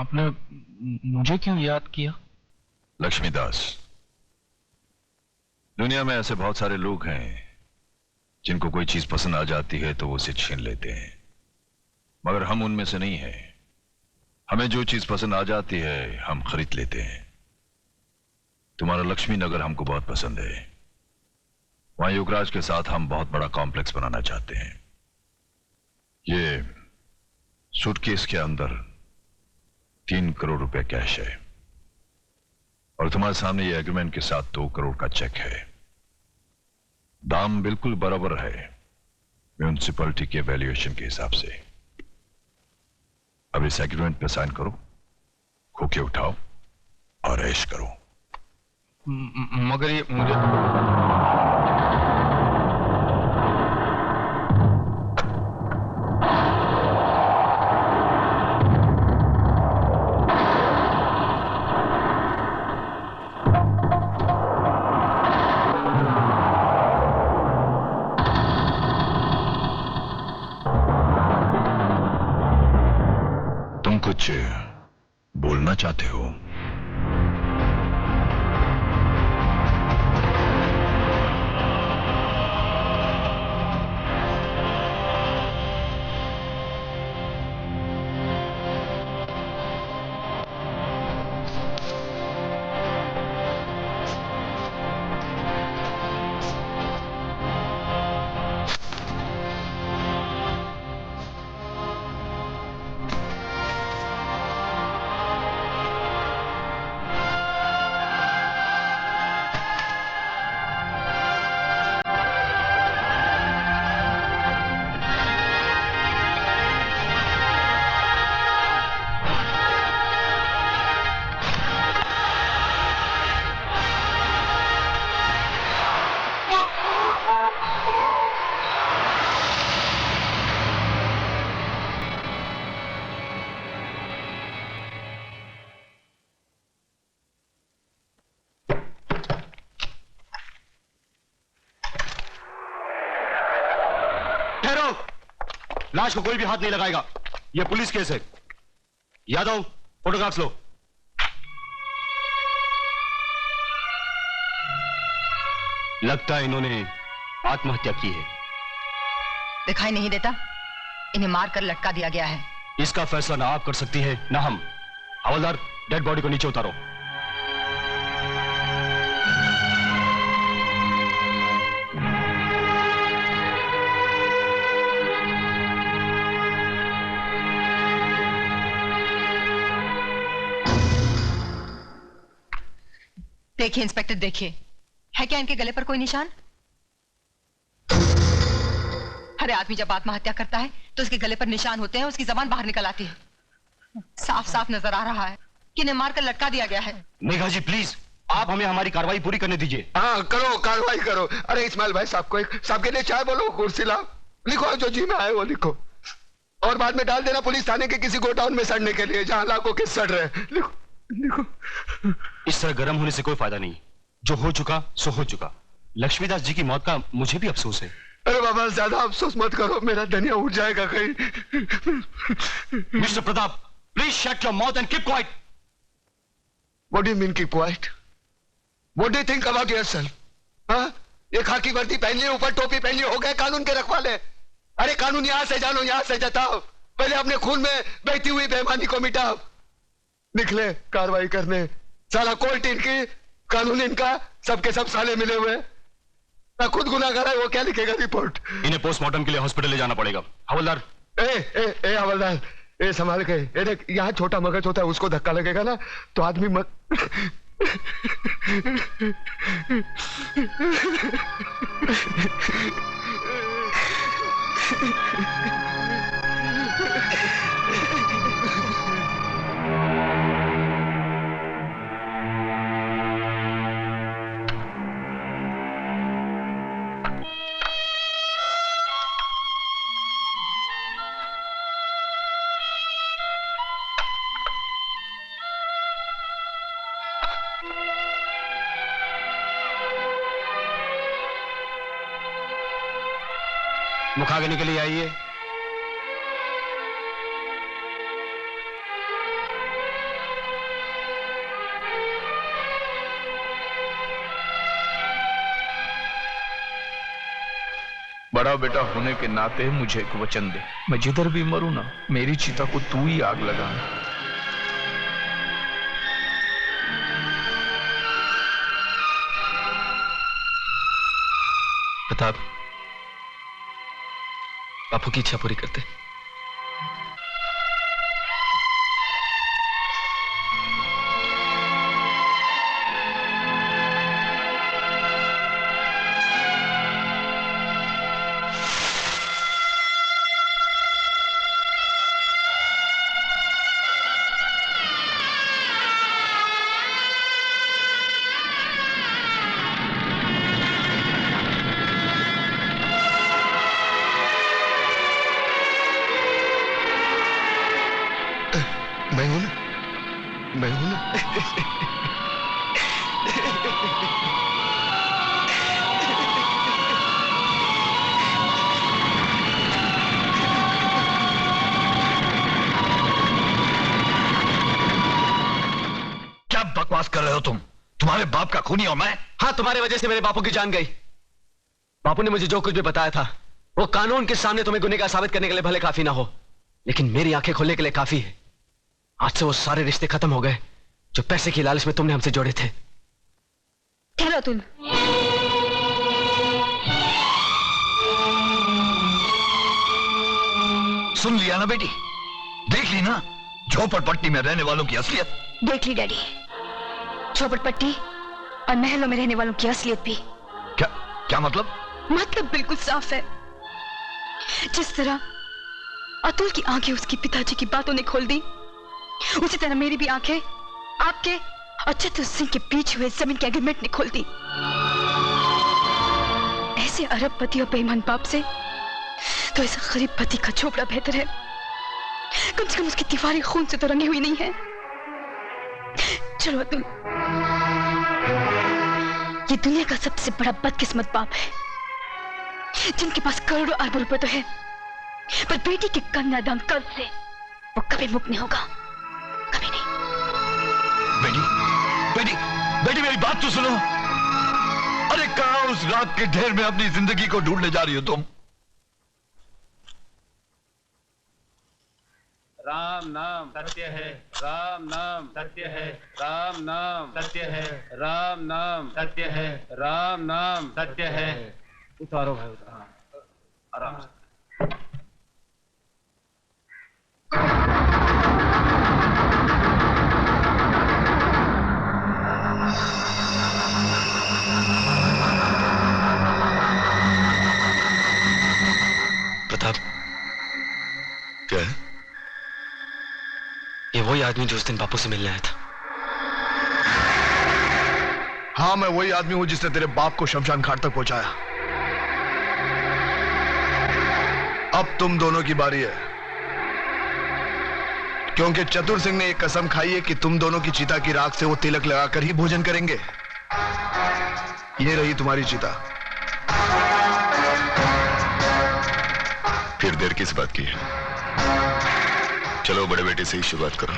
आपने मुझे क्यों याद किया? लक्ष्मीदास, दुनिया में ऐसे बहुत सारे लोग हैं जिनको कोई चीज पसंद आ जाती है तो वो उसे छीन लेते हैं, मगर हम उनमें से नहीं हैं। हमें जो चीज पसंद आ जाती है हम खरीद लेते हैं। तुम्हारा लक्ष्मी नगर हमको बहुत पसंद है। वहां युवराज के साथ हम बहुत बड़ा कॉम्प्लेक्स बनाना चाहते हैं। ये सूटकेस के अंदर 3 करोड़ रुपए कैश है और तुम्हारे सामने ये एग्रीमेंट के साथ 2 करोड़ का चेक है। दाम बिल्कुल बराबर है म्यूनिसिपैलिटी के वैल्यूएशन के हिसाब से। अब इस एग्रीमेंट पे साइन करो, खोके उठाओ और ऐश करो। मगर ये मुझे तुम कुछ बोलना चाहते हो? लाश को कोई भी हाथ नहीं लगाएगा। यह पुलिस केस है। यादव, फोटोग्राफ्स लो। लगता है इन्होंने आत्महत्या की है। दिखाई नहीं देता? इन्हें मारकर लटका दिया गया है। इसका फैसला ना आप कर सकती है ना हम। हवलदार, डेड बॉडी को नीचे उतारो। देखिए इंस्पेक्टर, देखिए, है क्या इनके गले पर कोई निशान? अरे आदमी जब आत्महत्या करता है तो उसके गले पर निशान होते हैं, उसकी जबान बाहर निकल आती है। साफ साफ नजर आ रहा है कि इन्हें मारकर लटका दिया गया है। मेघा जी प्लीज, आप हमें हमारी कार्रवाई पूरी करने दीजिए। हाँ करो, कार्रवाई करो। अरे इस्माइल भाई साहब को साहब के लिए चाय बोलो, कुर्सी लाओ, लिखो जो जी में आए वो लिखो, और बाद में डाल देना पुलिस थाने के किसी गोडाउन में सड़ने के लिए जहां लाखों के सड़ रहे। लिखो लिखो। इस तरह गर्म होने से कोई फायदा नहीं। जो हो चुका सो हो चुका। लक्ष्मीदास जी की मौत का मुझे भी अफसोस है। अरे बाबा ज्यादा अफसोस मत करो, मेरा धनिया उठ जाएगा कहीं। Mister Pratap, please shut your mouth and keep quiet. What do you mean keep quiet? What do you think about yourself? हाँ, ये खाकी वर्दी पहन ली, ऊपर टोपी पहन ली, हो गए कानून के रखवाले। अरे कानून यहां से जानो, यहां से जताओ, पहले अपने खून में बहती हुई बेईमानी को मिटाओ। निकले कार्रवाई करने। साला कोर्ट इनकी, कानून इनका, सबके सब साले मिले हुए। ना खुद गुनाहगार है, वो क्या लिखेगा रिपोर्ट? इन्हें पोस्टमार्टम के लिए हॉस्पिटल ले जाना पड़ेगा। हवलदार। ए हवलदार, ए संभाल के। ए देख, यहाँ छोटा मगज होता है, उसको धक्का लगेगा ना तो आदमी मत। मुखाग्नि के लिए आइए। बड़ा बेटा होने के नाते मुझे एक वचन दे, मैं जिधर भी मरूं ना, मेरी चिता को तू ही आग लगाना। प्रताप, बापू की इच्छा पूरी करते। मैं हूं ना, मैं हूं ना। क्या बकवास कर रहे हो तुम? तुम्हारे बाप का खूनी हूं मैं? हाँ, तुम्हारी वजह से मेरे बापू की जान गई। बापू ने मुझे जो कुछ भी बताया था वो कानून के सामने तुम्हें गुनहगार साबित करने के लिए भले काफी ना हो, लेकिन मेरी आंखें खोलने के लिए काफी है। आज से वो सारे रिश्ते खत्म हो गए जो पैसे की लालच में तुमने हमसे जोड़े थे। ठहरो तुम। सुन लिया ना बेटी? देख ली ना झोपड़पट्टी में रहने वालों की असलियत? देख ली डैडी, झोपड़पट्टी और महलों में रहने वालों की असलियत भी। क्या क्या मतलब? मतलब बिल्कुल साफ है। जिस तरह अतुल की आंखें उसके पिताजी की बातों ने खोल दी, उसी तरह मेरी भी आंखें आपके और चतुर सिंह के बीच हुए जमीन के एग्रीमेंट ने खोल दी। ऐसे अरबपति और बेईमान बाप से तो ऐसा गरीब पति का झोपड़ा बेहतर है। कम से कम उसकी दीवारें खून से तो रंगी हुई नहीं है। चलो अतुल, ये दुनिया का सबसे बड़ा बदकिस्मत बाप है जिनके पास करोड़ों अरबों रुपए तो है, पर बेटी के कन्यादान कर्ज से वो कभी मुक्त नहीं होगा, कभी नहीं। बेटी बेटी बेटी मेरी बात तो सुनो। अरे कहां उस रात के ढेर में अपनी जिंदगी को ढूंढने जा रही हो तुम? राम नाम सत्य है, राम नाम सत्य है, राम नाम सत्य है, राम नाम सत्य है, राम नाम सत्य है। उतारो भाई, उतारो आराम से। प्रताप, क्या है? ये वही आदमी जो उस दिन बापू से मिलने आया था। हाँ, मैं वही आदमी हूं जिसने तेरे बाप को शमशान घाट तक पहुंचाया। अब तुम दोनों की बारी है, क्योंकि चतुर सिंह ने एक कसम खाई है कि तुम दोनों की चिता की राख से वो तिलक लगाकर ही भोजन करेंगे। ये रही तुम्हारी चिता। फिर देर किस बात की है? चलो बड़े बेटे से ही शुरुआत करो।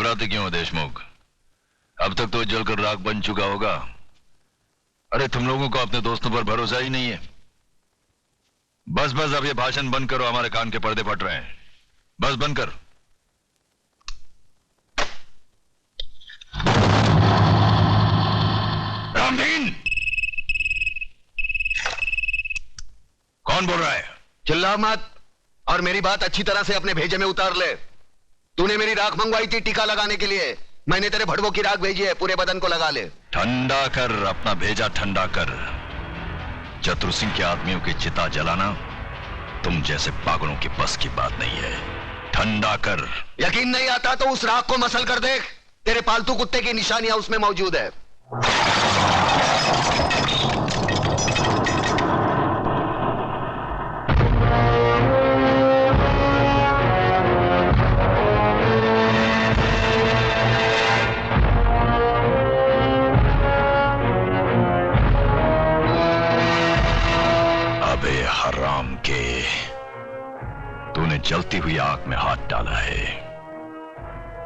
घबराते क्यों हो देशमुख? अब तक तो जलकर राख बन चुका होगा। अरे तुम लोगों को अपने दोस्तों पर भरोसा ही नहीं है। बस बस अब ये भाषण बंद करो, हमारे कान के पर्दे फट रहे हैं। बस बंद कर। रामदीन, कौन बोल रहा है? चिल्ला मत और मेरी बात अच्छी तरह से अपने भेजे में उतार ले। तूने मेरी राख मंगवाई थी टीका लगाने के लिए, मैंने तेरे भड़वों की राख भेजी है, पूरे बदन को लगा ले। ठंडा कर, अपना भेजा ठंडा कर। चतुर सिंह के आदमियों की चिता जलाना तुम जैसे पागलों की बस की बात नहीं है। ठंडा कर। यकीन नहीं आता तो उस राख को मसल कर देख, तेरे पालतू कुत्ते की निशानियां उसमें मौजूद है। हराम के, तूने जलती हुई आग में हाथ डाला है।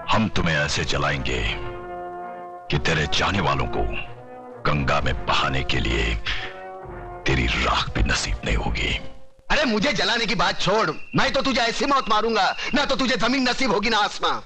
हम तुम्हें ऐसे जलाएंगे कि तेरे चाहने वालों को गंगा में बहाने के लिए तेरी राख भी नसीब नहीं होगी। अरे मुझे जलाने की बात छोड़, मैं तो तुझे ऐसी मौत मारूंगा ना तो तुझे जमीन नसीब होगी ना आसमां।